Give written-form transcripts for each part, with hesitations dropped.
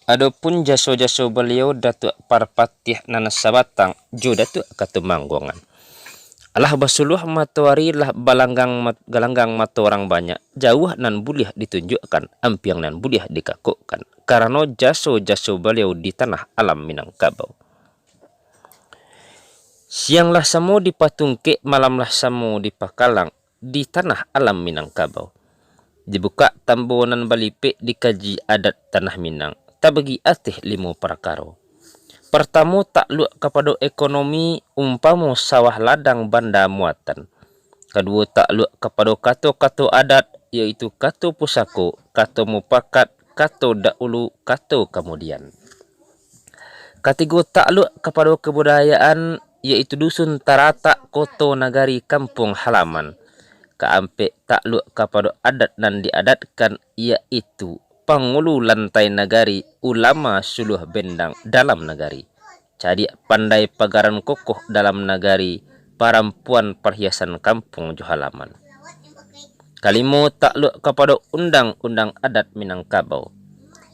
Adapun jaso-jaso beliau Datuk Parpatih Nanas Sabatang jo Datuk Katumanggongan. Alah basuluh matuari lah galanggang mata orang banyak jauh nan buliah ditunjukkan ampiang nan buliah dikakukkan karena jaso-jaso beliau di tanah alam Minangkabau. Sianglah samo dipatungke, malamlah samo dipakalang di tanah alam Minangkabau. Dibuka tambonan balipe dikaji adat tanah Minang. Tabagi atih limo perkaro. Pertama takluk kepada ekonomi umpamo sawah ladang banda muatan. Kedua takluk kepada kato-kato adat yaitu kato pusako, kato mupakat, kato dahulu, kato kemudian. Ketiga takluk kepada kebudayaan yaitu dusun tarata, koto nagari, kampung halaman. Keempat takluk kepada adat dan diadatkan yaitu pangulu lantai nagari, ulama suluh bendang dalam nagari. Jadi pandai pagaran kokoh dalam nagari, perempuan perhiasan kampung jo halaman. Kalimo takluk kepada undang-undang adat Minangkabau.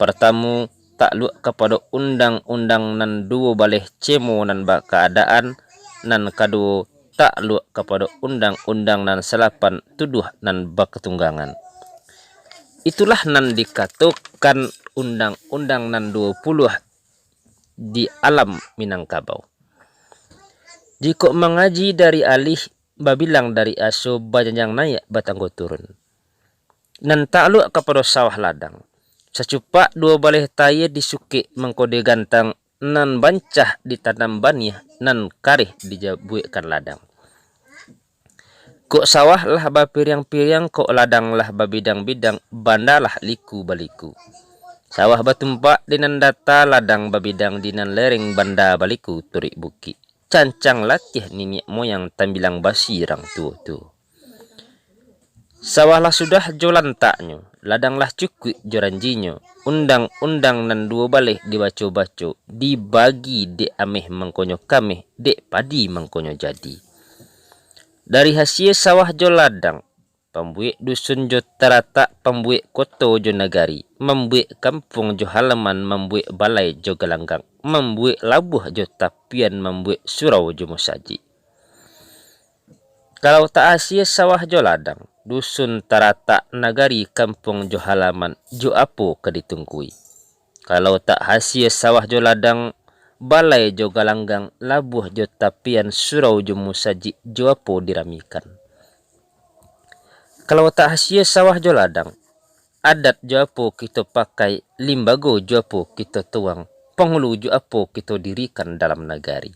Pertama takluk kepada undang-undang nan dua baleh cemo nan keadaan, nan kedua takluk kepada undang-undang nan selapan tuduh nan baketunggangan. Itulah nan dikatakan undang-undang nan 20 di alam Minangkabau. Jika mengaji dari alih babilang dari aso bajanjang naik batanggo turun. Nan takluk kepada sawah ladang. Secupak dua baleh taya disuke mengkode gantang nan bancah ditanam baniah nan karih dijabuikan ladang. Kok sawah lah bapiriang-piriang, kok ladang lah babidang-bidang, bandalah liku baliku. Sawah batumpak dinan data, ladang babidang dinan lereng, banda baliku turik buki. Cancang latih niniak moyang tambilang basirang tu. Sawahlah sudah jolan taknyo, ladanglah cukui joranjinyo. Undang-undang nan dua baleh dibaco-baco, dibagi dek ameh mengkonyo kameh, dek padi mengkonyo jadi. Dari hasil sawah jo ladang, pembuik dusun jo tarata, pembuik koto jo nagari, membuik kampung jo halaman, membuik balai jo galanggang, membuik labuh jo tapian, membuik surau jo musaji. Kalau tak hasil sawah jo ladang, dusun tarata, nagari, kampung jo halaman, jo apo keditungkui. Kalau tak hasil sawah jo ladang, balai jo galanggang, labuh jo tapian, surau jo musaji, jo apo diramikan. Kalau tak hasil sawah jo ladang, adat jo apo kita pakai, limbago jo apo kita tuang, penghulu jo apo kita dirikan dalam nagari.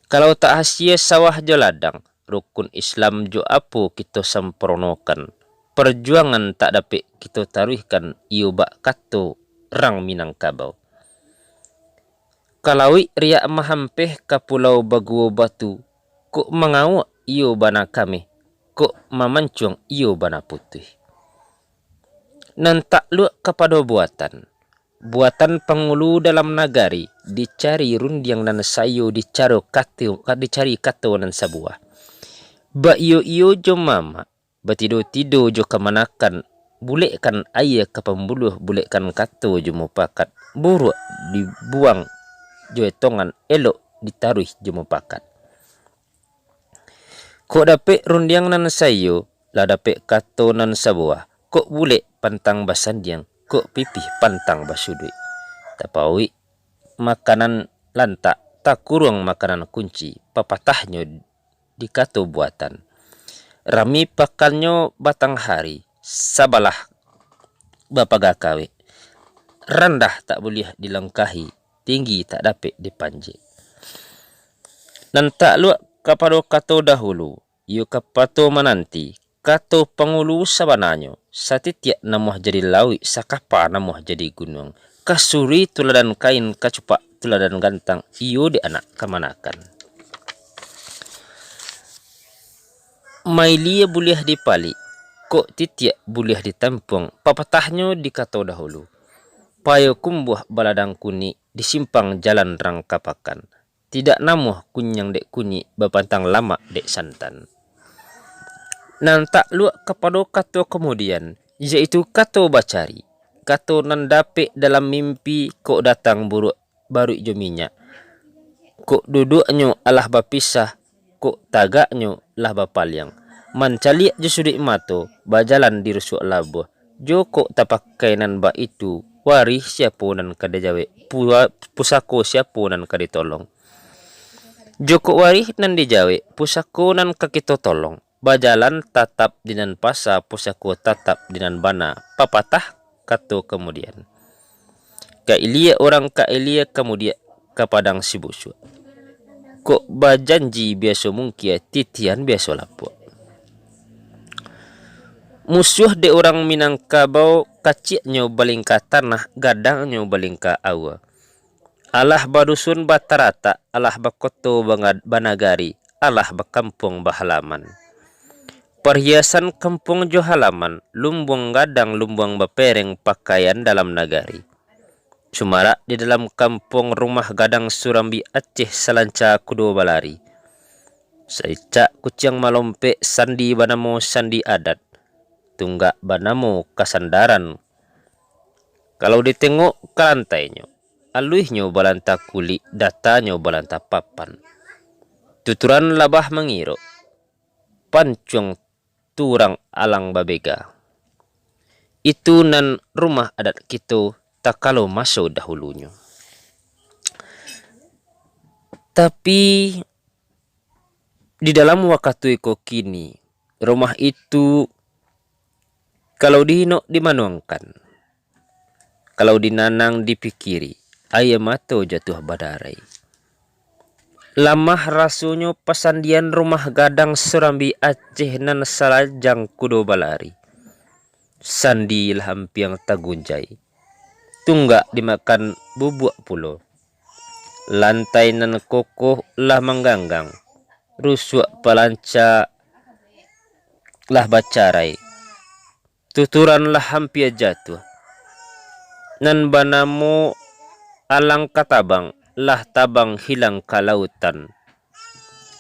Kalau tak hasil sawah jo ladang, rukun Islam jo apo kita sempronokan, perjuangan tak dapat kita taruhkan, iyo bak kato rang Minangkabau. Kalawi riak mahampeh ke pulau Baguo Batu, kok mengawak iyo bana kami, kok mamancung iyo bana putih. Nan takluk kepada buatan pengulu dalam nagari, dicari rundiang nan sayo, dicari kato nan sabuah. Ba iyo jo mama, batido-tido jo kemanakan, bulekkan ayah ke pembuluh, bulekkan kato jo mupakat, buruk dibuang jo etongan, elok ditaruh jo mupakat. Kok dapet rundiang nan sayo, lah dapet kato nan sabuah, kok bulek pantang basandiang, kok pipih pantang basudui. Tapawi makanan lantak, tak kurang makanan kunci, papatahnyo di kato buatan. Rami pakannya batang hari, sabalah bapagakawe. Rendah tak boleh dilengkahi, tinggi tak dapat dipanji. Dan takluk kepada kato dahulu, yu kapato menanti, kato pengulu sabananyo, satitiak namuh jadi lawi, sakapa namuh jadi gunung, kasuri tuladan kain, kacupak tuladan gantang, iyo di anak kemanakan. Mailia boleh dipali, kok titiak boleh ditampung, papatahnyo di kato dahulu. Payo kumbuh baladang kuni, disimpang jalan rangkapakan. Tidak namuh kunyang dek kuni, bapantang lama dek santan. Nan takluk kepada kato kemudian, yaitu kato bacari. kato nan dape dalam mimpi kok datang buruk baru jo minyak. Kok duduknyo alah bapisah, kok tagaknyo lah bapalyang. Mancaliak jo sudik mato, bajalan di rusuk labuh. Jo kok tapakai nan ba itu, warih siapo nan kada jawe, pusako siapo nan kada tolong. Jo kok warih nan dijawe, pusako nan kakito tolong. Bajalan tatap dinan pasa, pusako tatap dinan bana, papatah kato kemudian. Kailia orang kailia kemudian ke padang sibusua. Kok bajanji biasa mungkin titian biasa lapuk. Musuh de orang Minangkabau kaciknyo balingka tanah, gadangnya balingka awa. Alah badusun batarata, alah bakoto banagari, alah bakampung bahalaman. Perhiasan kampung jo halaman, lumbung gadang lumbung bapereng pakaian dalam nagari. Cumara di dalam kampung rumah gadang Surambi Aceh salanca kudo balari. Saica kucing malompe sandi banamo sandi adat. Tunggak banamo kasandaran. Kalau ditengok ke lantainya, aluihnya balanta kuli, datanya balanta papan. Tuturan labah mengiro, pancung turang alang babega. Itu nan rumah adat kita tak kalau masuk dahulunya. Tapi di dalam waktu iko kini, rumah itu kalau dihinok dimanuangkan, kalau dinanang dipikiri, ayam atau jatuh badarai. Lamah rasunyo pasandian rumah gadang Surambi Aceh nan salajang kudo balari. Sandi hampiang tagunjai. Tunggak dimakan bubuk pulo. Lantai nan kokoh lah mengganggang. Rusuk palanca lah bacarai. Tuturan lah hampir jatuh. Nan banamu alang katabang lah tabang hilang ke lautan.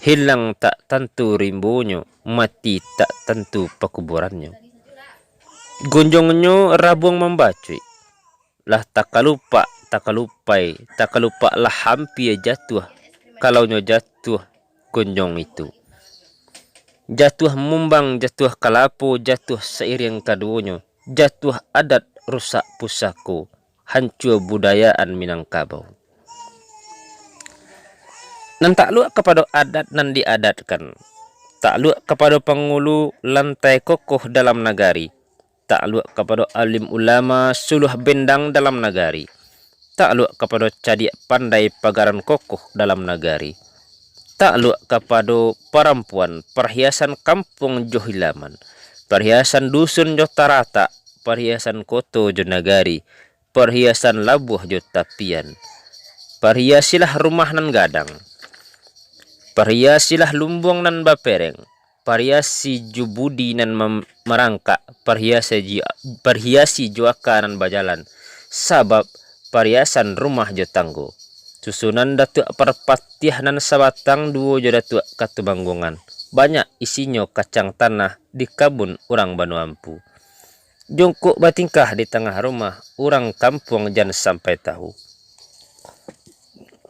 Hilang tak tentu rimbunyo, mati tak tentu pekuburannya. Gunjongnya rabung membacui. Lah tak kalupa lah hampir jatuh. Kalau nyo jatuh gunjong itu. Jatuh mumbang, jatuh kalapo, jatuh seiring kaduonyo. Jatuh adat rusak pusako. Hancur budayaan Minangkabau. Nan takluk kepada adat nan diadatkan. Takluk kepada pengulu lantai kokoh dalam nagari. Takluk kepada alim ulama suluh bendang dalam nagari. Takluk kepada cadik pandai pagaran kokoh dalam nagari. Takluk kepada perempuan perhiasan kampung jo hilaman. Perhiasan dusun jo tarata. Perhiasan koto jo nagari. Perhiasan labuh jo tapian. Perhiasilah rumah nan gadang. Perhiasilah lumbung nan bapereng. Perhiasi jubudi nan merangkak. Perhiasi juaka nan bajalan. Sabab perhiasan rumah jo tanggo. Susunan datuk perpatiah nan sabatang duo jo datuk katubanggungan. Banyak isinya kacang tanah di kabun orang Banu Ampu. Jongkok batingkah di tengah rumah orang kampung jangan sampai tahu.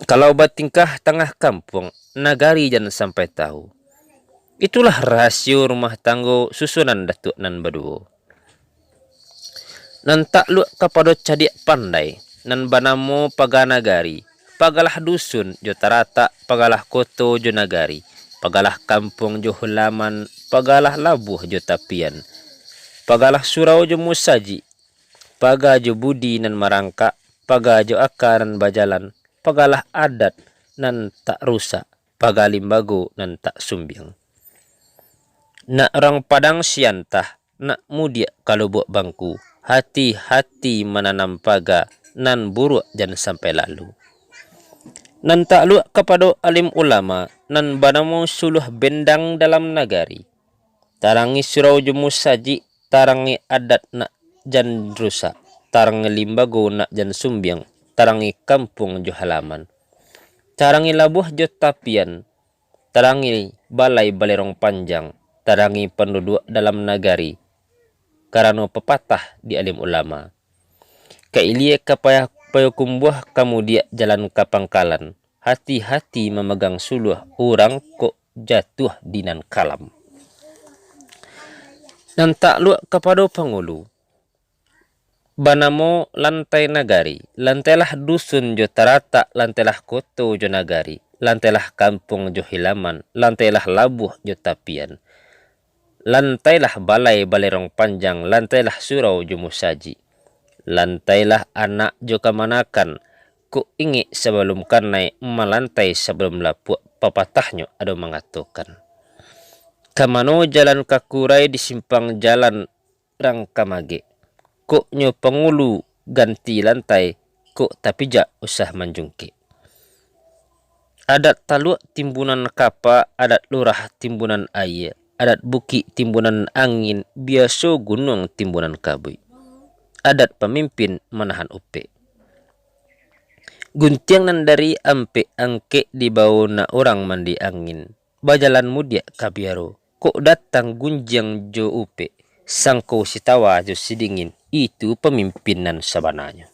Kalau batingkah tengah kampung, nagari jangan sampai tahu. Itulah rasio rumah tanggo susunan datuk nan baduo. Nan takluk kepada cadik pandai, nan banamo paganagari, pagalah dusun jo tarata, pagalah koto jo nagari, pagalah kampung jo halaman, pagalah labuh jo tapian, pagalah surau jo musaji, paga jo budi nan marangka, paga jo akaran bajalan, pagalah adat nan tak rusak, pagalimbago nan tak sumbiang. Nak orang padang siantah, nak mudia kalau buat bangku, hati-hati menanam paga, nan buruk jangan sampai lalu. Nan takluk kepada alim ulama, nan banamu suluh bendang dalam nagari. Tarangi surau jumus saji, tarangi adat nak jan rusak, tarangi limbago nak jan sumbiang, tarangi kampung jo halaman. Tarangi labuh jo tapian, tarangi balai balerong panjang, tarangi penduduk dalam nagari. Karena pepatah di alim ulama. Kailia kapaya kumbuah kamu dia jalan ke pangkalan. Hati-hati memegang suluh orang kok jatuh dinan kalam. Dan takluk kepada pengulu. Banamo lantai nagari, lantailah dusun jo tarata, lantailah koto jo nagari, lantailah kampung jo hilaman, lantailah labuh jo tapian, lantailah balai balerong panjang, lantailah surau jo musaji, lantailah anak jo kamanakan, ku ingi sebelum kanai, melantai sebelum lapuk, papatahnya ada mengatakan. Kamano jalan kakurai di simpang jalan rangkamage. Kok nyo pengulu ganti lantai, kok tapi jak usah manjungki. Adat taluk timbunan kapa, adat lurah timbunan air, adat buki timbunan angin, biasa gunung timbunan kabui. Adat pemimpin menahan upe. Guntiang nan dari ampe angke di bau na orang mandi angin. Bajalan mudia kabiaro, kok datang gunjang jo upe. Sangko sitawa jo sidingin, itu pemimpinan sebenarnya.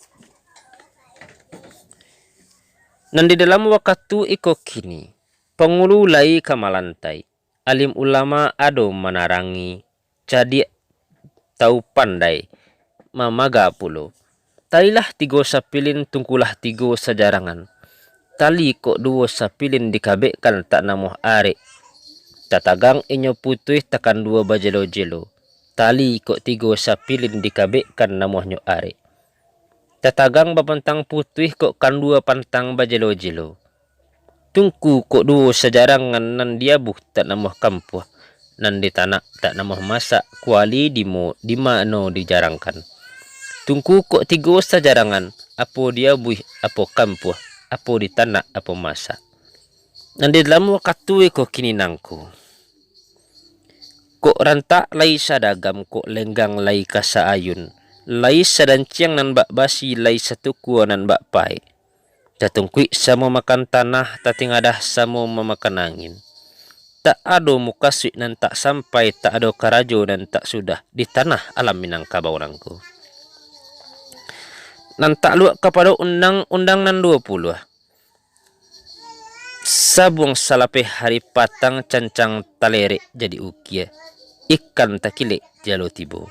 Dan di dalam waktu iko kini, pengulu lai kamalantai, alim ulama ado menarangi, jadi tahu pandai, mamaga pulo. Talilah tigo sapilin tungkulah tigo sajarangan, tali kok duo sapilin dikabekkan tak namuh are, tatagang inyo putih takan dua bajelo-jelo. Tali kok tigo sapilin dikabekkan namuhnyo are. Tatagang babantang putih kok kan dua pantang bajelo-jelo. Tungku kok duo sejarangan nan diabuh tak namuh kampuh. Nan di tanah tak namuh masak kuali dimo dimano dijarangkan. Tungku kok tigo sejarangan apo diabuh apo kampuh apo di tanah apo masak. Nan di dalam waktu kok kini nangku. Kok rantak lai sadagam kok lenggang lai kasa ayun. Lai sadanciang nan bak basi lai satuku nan bak pai. Tatungkui samo makan tanah tatingadah samo memakan angin. Tak ado mukasui nan tak sampai tak ado karajo dan tak sudah di tanah alam Minangkabau nangku. Nan tak luak kepada undang-undang nan 20. Sabung salape hari patang cancang talerek jadi ukia. Ikan takile jalo tibo.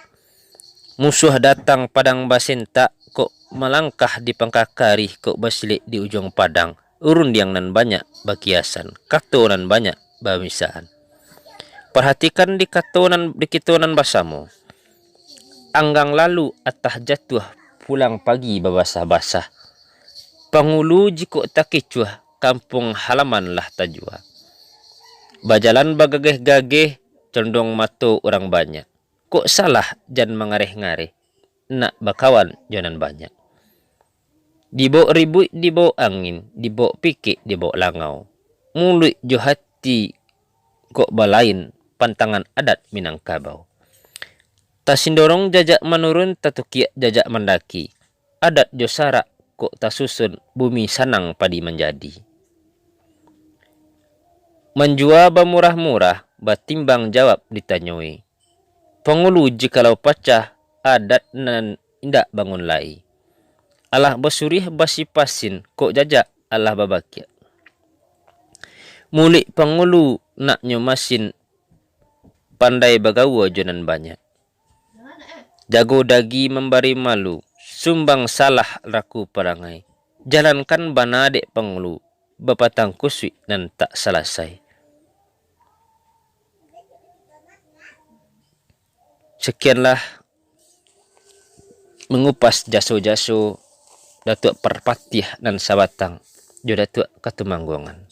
Musuh datang padang basenta kok melangkah di pangkakari kok basilik di ujung padang. Urun yang nan banyak bakiasan, kato nan banyak bamisaan. Perhatikan di katonan di kitonan basamu. Anggang lalu atah jatuh pulang pagi babasah-basah. Pangulu jiko takicuah kampung halaman lah tajua. Bajalan bagageh-gageh condong mato orang banyak. Kok salah jan mengareh-ngareh. Nak bakawan janan banyak. Dibawa ribut, dibawa angin, dibawa pikik, dibawa langau. Mulut jo hati kok balain pantangan adat Minangkabau. Tasindorong jajak menurun tatukiak jajak mendaki. Adat jo sarak kok tasusun bumi sanang padi menjadi. Menjua bamurah-murah batimbang jawab ditanyoi. Pengulu jikalau pacah adat nan indak bangun lai. Alah basurih basi pasin kok jajak alah babakia. Mulik pengulu nak nyomasin pandai bagawa jonan banyak. Jago dagi membari malu, sumbang salah raku perangai. Jalankan bana dek pengulu, bapatang kusui dan tak selesai. Sekianlah mengupas jaso-jaso Datuk Perpatiah dan Sabatang jo Datuk Katumanggongan.